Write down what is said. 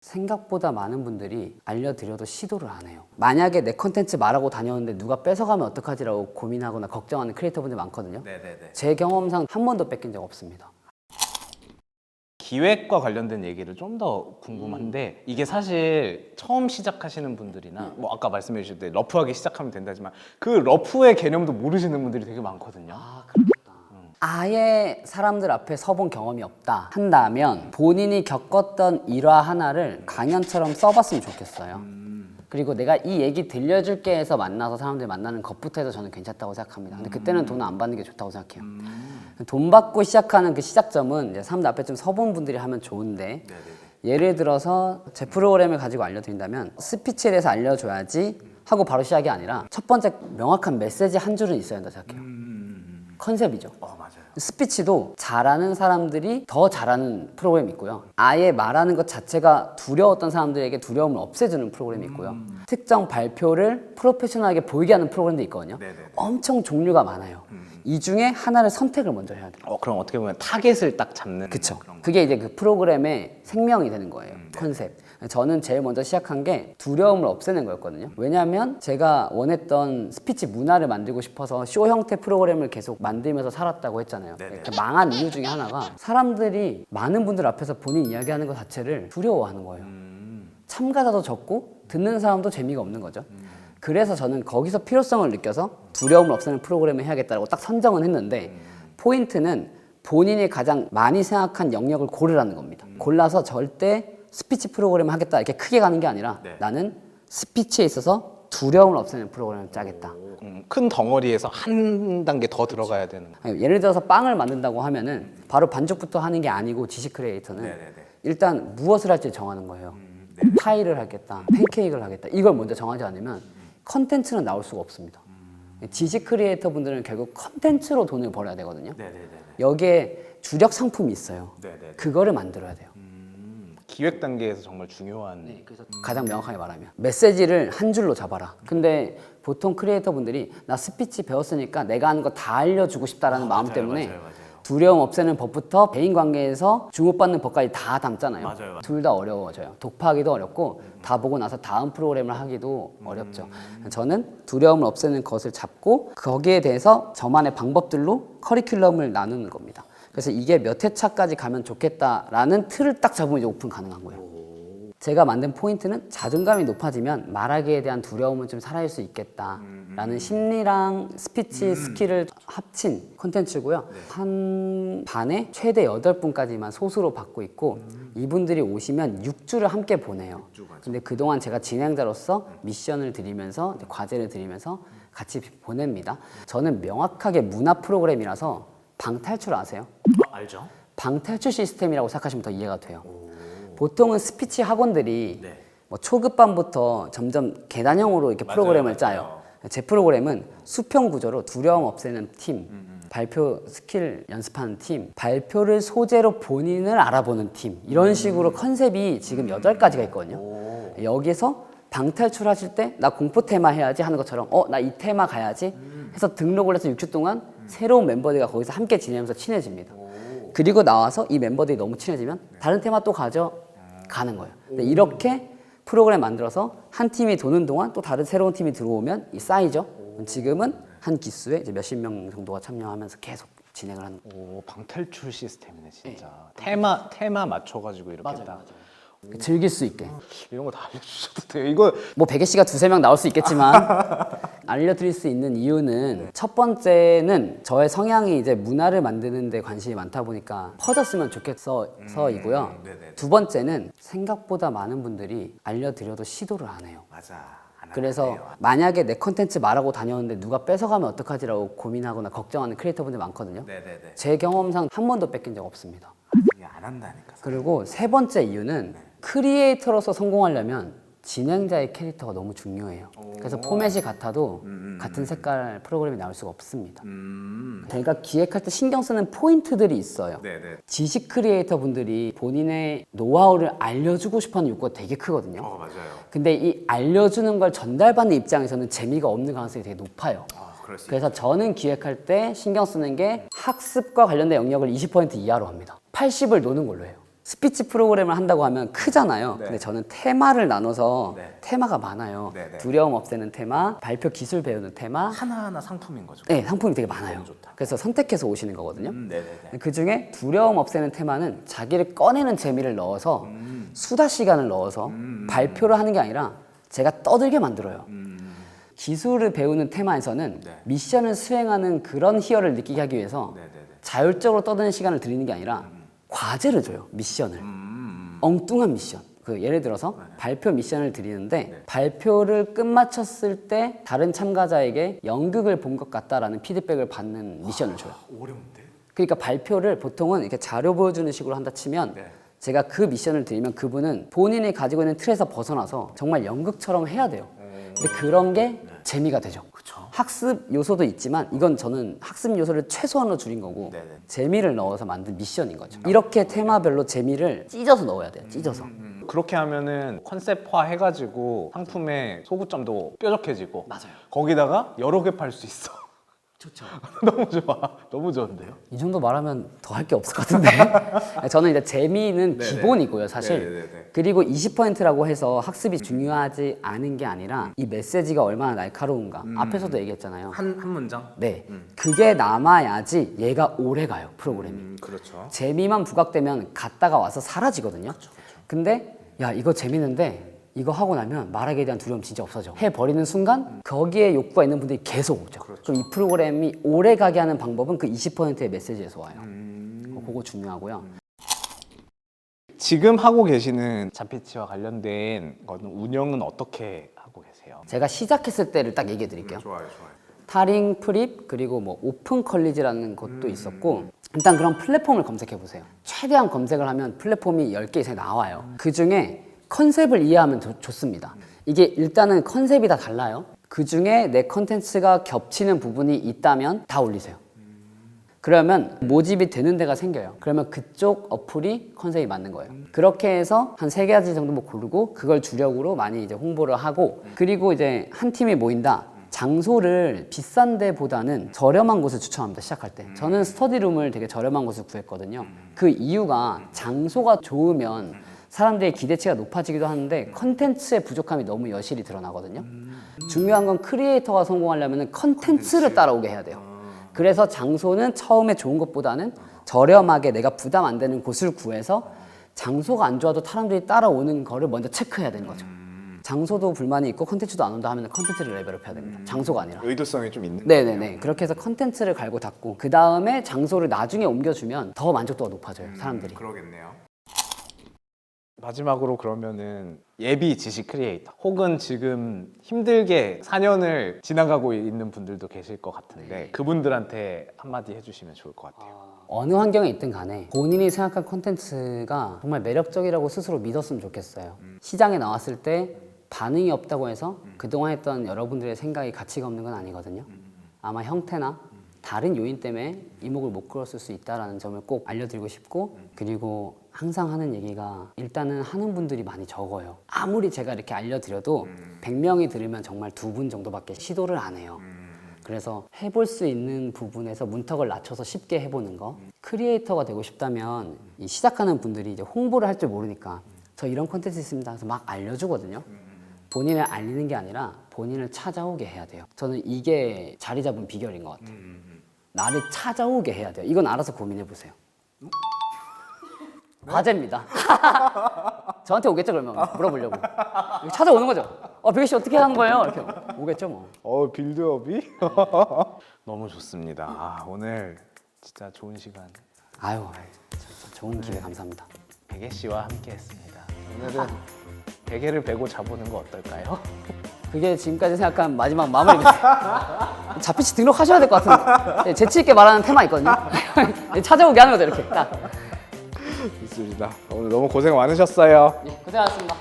생각보다 많은 분들이 알려드려도 시도를 안 해요. 만약에 내 컨텐츠 말하고 다녔는데 누가 뺏어가면 어떡하지라고 고민하거나 걱정하는 크리에이터분들 많거든요. 네네네. 제 경험상 한 번도 뺏긴 적 없습니다. 기획과 관련된 얘기를 좀 더 궁금한데 이게 사실 처음 시작하시는 분들이나 뭐 아까 말씀해 주실 때 러프하게 시작하면 된다지만 그 러프의 개념도 모르시는 분들이 되게 많거든요. 아, 그렇겠다. 아예 사람들 앞에 서본 경험이 없다 한다면 본인이 겪었던 일화 하나를 강연처럼 써봤으면 좋겠어요. 그리고 내가 이 얘기 들려줄게 해서 만나서 사람들 만나는 것부터 해서 저는 괜찮다고 생각합니다. 근데 그때는 돈을 안 받는 게 좋다고 생각해요. 돈 받고 시작하는 그 시작점은 이제 사람들 앞에 좀 서본 분들이 하면 좋은데, 예를 들어서 제 프로그램을 가지고 알려드린다면 스피치에 대해서 알려줘야지 하고 바로 시작이 아니라 첫 번째 명확한 메시지 한 줄은 있어야 된다 생각해요. 컨셉이죠. 맞아요. 스피치도 잘하는 사람들이 더 잘하는 프로그램이 있고요. 아예 말하는 것 자체가 두려웠던 사람들에게 두려움을 없애주는 프로그램이 있고요. 특정 발표를 프로페셔널하게 보이게 하는 프로그램도 있거든요. 네네네. 엄청 종류가 많아요. 이 중에 하나를 선택을 먼저 해야 돼요. 그럼 어떻게 보면 타겟을 딱 잡는 그쵸. 그런 거. 그게 이제 그 프로그램의 생명이 되는 거예요. 컨셉. 저는 제일 먼저 시작한 게 두려움을 없애는 거였거든요. 왜냐하면 제가 원했던 스피치 문화를 만들고 싶어서 쇼 형태 프로그램을 계속 만들면서 살았다고 했잖아요. 이렇게 망한 이유 중에 하나가 사람들이 많은 분들 앞에서 본인 이야기하는 것 자체를 두려워하는 거예요. 참가자도 적고 듣는 사람도 재미가 없는 거죠. 그래서 저는 거기서 필요성을 느껴서 두려움을 없애는 프로그램을 해야겠다고 딱 선정은 했는데, 포인트는 본인이 가장 많이 생각한 영역을 고르라는 겁니다. 골라서 절대 스피치 프로그램을 하겠다 이렇게 크게 가는 게 아니라 나는 스피치에 있어서 두려움을 없애는 프로그램을 짜겠다. 큰 덩어리에서 한 단계 더 들어가야 되는 거. 아니, 예를 들어서 빵을 만든다고 하면은 바로 반죽부터 하는 게 아니고, 지식 크리에이터는 일단 무엇을 할지 정하는 거예요. 파이를 하겠다, 팬케이크를 하겠다, 이걸 먼저 정하지 않으면 컨텐츠는 나올 수가 없습니다. 지식 크리에이터 분들은 결국 컨텐츠로 돈을 벌어야 되거든요. 여기에 주력 상품이 있어요. 그거를 만들어야 돼요. 기획 단계에서 정말 중요한. 그래서 가장 명확하게 말하면 메시지를 한 줄로 잡아라. 근데 보통 크리에이터 분들이 나 스피치 배웠으니까 내가 하는 거 다 알려주고 싶다라는 마음 때문에 두려움 없애는 법부터 대인 관계에서 주목받는 법까지 다 담잖아요. 둘 다 어려워져요. 독파하기도 어렵고 다 보고 나서 다음 프로그램을 하기도 어렵죠. 저는 두려움을 없애는 것을 잡고 거기에 대해서 저만의 방법들로 커리큘럼을 나누는 겁니다. 그래서 이게 몇 회차까지 가면 좋겠다라는 틀을 딱 잡으면 이제 오픈 가능한 거예요. 제가 만든 포인트는 자존감이 높아지면 말하기에 대한 두려움은 좀 사라질 수 있겠다라는 심리랑 스피치 스킬을 합친 콘텐츠고요. 한 반에 최대 8분까지만 소수로 받고 있고, 이분들이 오시면 6주를 함께 보내요. 근데 그동안 제가 진행자로서 미션을 드리면서 과제를 드리면서 같이 보냅니다. 저는 명확하게 문화 프로그램이라서 방탈출 아세요? 알죠. 방탈출 시스템이라고 생각하시면 더 이해가 돼요. 보통은 스피치 학원들이 뭐 초급반부터 점점 계단형으로 이렇게 프로그램을 짜요. 제 프로그램은 수평 구조로 두려움 없애는 팀, 발표 스킬 연습하는 팀, 발표를 소재로 본인을 알아보는 팀, 이런 식으로 컨셉이 지금 8가지가 있거든요. 여기서 방탈출하실 때 나 공포 테마 해야지 하는 것처럼 나 이 테마 가야지 해서 등록을 해서 6주 동안 새로운 멤버들과 거기서 함께 지내면서 친해집니다. 그리고 나와서 이 멤버들이 너무 친해지면 다른 테마 또 가져가는 거예요. 근데 이렇게 프로그램 만들어서 한 팀이 도는 동안 또 다른 새로운 팀이 들어오면 이 쌓이죠. 지금은 한 기수에 이제 몇십 명 정도가 참여하면서 계속 진행을 하는 거예요. 방탈출 시스템이네 진짜. 테마 맞춰가지고 이렇게 딱. 즐길 수 있게. 이런 거 다 알려주셔도 돼요. 이거 뭐 베개 씨가 2-3명 나올 수 있겠지만 알려드릴 수 있는 이유는 첫 번째는 저의 성향이 이제 문화를 만드는 데 관심이 많다 보니까 퍼졌으면 좋겠어서이고요. 두 번째는 생각보다 많은 분들이 알려드려도 시도를 안 해요. 그래서 만약에 내 컨텐츠 말하고 다녔는데 누가 뺏어가면 어떡하지라고 고민하거나 걱정하는 크리에이터 분들 많거든요. 제 경험상 한 번도 뺏긴 적 없습니다. 안 한다니까. 그리고 세 번째 이유는 크리에이터로서 성공하려면 진행자의 캐릭터가 너무 중요해요. 그래서 포맷이 같아도 같은 색깔 프로그램이 나올 수가 없습니다. 제가 기획할 때 신경 쓰는 포인트들이 있어요. 지식 크리에이터 분들이 본인의 노하우를 알려주고 싶어하는 욕구가 되게 크거든요. 맞아요. 근데 이 알려주는 걸 전달받는 입장에서는 재미가 없는 가능성이 되게 높아요. 그래서 저는 기획할 때 신경 쓰는 게 학습과 관련된 영역을 20% 이하로 합니다. 80을 노는 걸로 해요. 스피치 프로그램을 한다고 하면 크잖아요. 네. 근데 저는 테마를 나눠서 네. 테마가 많아요. 네, 네. 두려움 없애는 테마, 발표 기술 배우는 테마. 하나하나 상품인 거죠. 네, 상품이 되게 많아요. 너무 좋다. 그래서 선택해서 오시는 거거든요. 네네네. 그 중에 두려움 없애는 테마는 자기를 꺼내는 재미를 넣어서 수다 시간을 넣어서 발표를 하는 게 아니라 제가 떠들게 만들어요. 기술을 배우는 테마에서는 네. 미션을 수행하는 그런 희열을 느끼게 하기 위해서 네네네. 자율적으로 떠드는 시간을 드리는 게 아니라 과제를 줘요. 미션을. 엉뚱한 미션. 그 예를 들어서 발표 미션을 드리는데 발표를 끝마쳤을 때 다른 참가자에게 연극을 본 것 같다라는 피드백을 받는 미션을 줘요. 어려운데? 그러니까 발표를 보통은 이렇게 자료 보여주는 식으로 한다 치면 네. 제가 그 미션을 드리면 그분은 본인이 가지고 있는 틀에서 벗어나서 정말 연극처럼 해야 돼요. 근데 그런 게 재미가 되죠. 그쵸. 학습 요소도 있지만 이건 저는 학습 요소를 최소한으로 줄인 거고 네네. 재미를 넣어서 만든 미션인 거죠. 이렇게 테마별로 재미를 찢어서 넣어야 돼요. 찢어서. 그렇게 하면은 컨셉화 해가지고 상품의 소구점도 뾰족해지고 맞아요. 거기다가 여러 개 팔 수 있어. 좋죠. 너무 좋아. 너무 좋은데요? 이 정도 말하면 더 할 게 없을 것 같은데. 저는 이제 재미는 네네. 기본이고요, 사실. 네네네. 그리고 20%라고 해서 학습이 중요하지 않은 게 아니라 이 메시지가 얼마나 날카로운가. 앞에서도 얘기했잖아요. 한 문장? 네. 그게 남아야지 얘가 오래 가요, 프로그램이. 그렇죠. 재미만 부각되면 갔다가 와서 사라지거든요. 근데 야, 이거 재밌는데 이거 하고 나면 말하기에 대한 두려움 진짜 없어져. 해버리는 순간 거기에 욕구가 있는 분들이 계속 오죠. 그럼 이 프로그램이 오래 가게 하는 방법은 그 20%의 메시지에서 와요. 그거 중요하고요. 지금 하고 계시는 자피치와 관련된 거는 운영은 어떻게 하고 계세요? 제가 시작했을 때를 딱 얘기해 드릴게요. 좋아요, 좋아요. 타링, 프립, 그리고 뭐 오픈 컬리지라는 것도 있었고 일단 그런 플랫폼을 검색해 보세요. 최대한 검색을 하면 플랫폼이 10개 이상 나와요. 그 중에 컨셉을 이해하면 좋습니다. 이게 일단은 컨셉이 다 달라요. 그 중에 내 컨텐츠가 겹치는 부분이 있다면 다 올리세요. 그러면 모집이 되는 데가 생겨요. 그러면 그쪽 어플이 컨셉이 맞는 거예요. 그렇게 해서 한 3가지 정도 뭐 고르고 그걸 주력으로 많이 이제 홍보를 하고 그리고 이제 한 팀이 모인다. 장소를 비싼 데보다는 저렴한 곳을 추천합니다. 시작할 때. 저는 스터디룸을 되게 저렴한 곳을 구했거든요. 그 이유가 장소가 좋으면 사람들의 기대치가 높아지기도 하는데 컨텐츠의 부족함이 너무 여실히 드러나거든요. 중요한 건 크리에이터가 성공하려면 컨텐츠를 따라오게 해야 돼요. 그래서 장소는 처음에 좋은 것보다는 저렴하게 내가 부담 안 되는 곳을 구해서 장소가 안 좋아도 사람들이 따라오는 거를 먼저 체크해야 되는 거죠. 장소도 불만이 있고 컨텐츠도 안 온다 하면 컨텐츠를 레벨업 해야 됩니다. 장소가 아니라. 의도성이 좀 있는 네네네. 그렇게 해서 컨텐츠를 갈고 닦고 그 다음에 장소를 나중에 옮겨주면 더 만족도가 높아져요. 사람들이. 그러겠네요. 마지막으로 그러면은 예비 지식 크리에이터 혹은 지금 힘들게 4년을 지나가고 있는 분들도 계실 것 같은데 그분들한테 한마디 해주시면 좋을 것 같아요. 어느 환경에 있든 간에 본인이 생각한 콘텐츠가 정말 매력적이라고 스스로 믿었으면 좋겠어요. 시장에 나왔을 때 반응이 없다고 해서 그동안 했던 여러분들의 생각이 가치가 없는 건 아니거든요. 아마 형태나 다른 요인 때문에 이목을 못 끌었을 수 있다는 점을 꼭 알려드리고 싶고 그리고 항상 하는 얘기가 일단은 하는 분들이 많이 적어요. 아무리 제가 이렇게 알려드려도 100명이 들으면 정말 2분 정도밖에 시도를 안 해요. 그래서 해볼 수 있는 부분에서 문턱을 낮춰서 쉽게 해보는 거. 크리에이터가 되고 싶다면 이 시작하는 분들이 이제 홍보를 할 줄 모르니까 저 이런 콘텐츠 있습니다. 그래서 막 알려주거든요. 본인을 알리는 게 아니라 본인을 찾아오게 해야 돼요. 저는 이게 자리 잡은 비결인 것 같아요. 나를 찾아오게 해야 돼요. 이건 알아서 고민해 보세요. 과제입니다. 저한테 오겠죠 그러면 물어보려고. 찾아오는 거죠. 백일 씨 어떻게 하는 거예요? 이렇게 오겠죠 뭐. 빌드업이? 너무 좋습니다. 아, 오늘 진짜 좋은 시간 아유, 진짜 좋은 기회 감사합니다. 베개 씨와 함께했습니다. 오늘은 베개를 베고 자보는 거 어떨까요? 그게 지금까지 생각한 마지막 마무리입니다. 자피치 등록하셔야 될 것 같은데. 재치 있게 말하는 테마 있거든요. 찾아오게 하는 거죠 이렇게 딱. 좋습니다. 오늘 너무 고생 많으셨어요. 고생하셨습니다.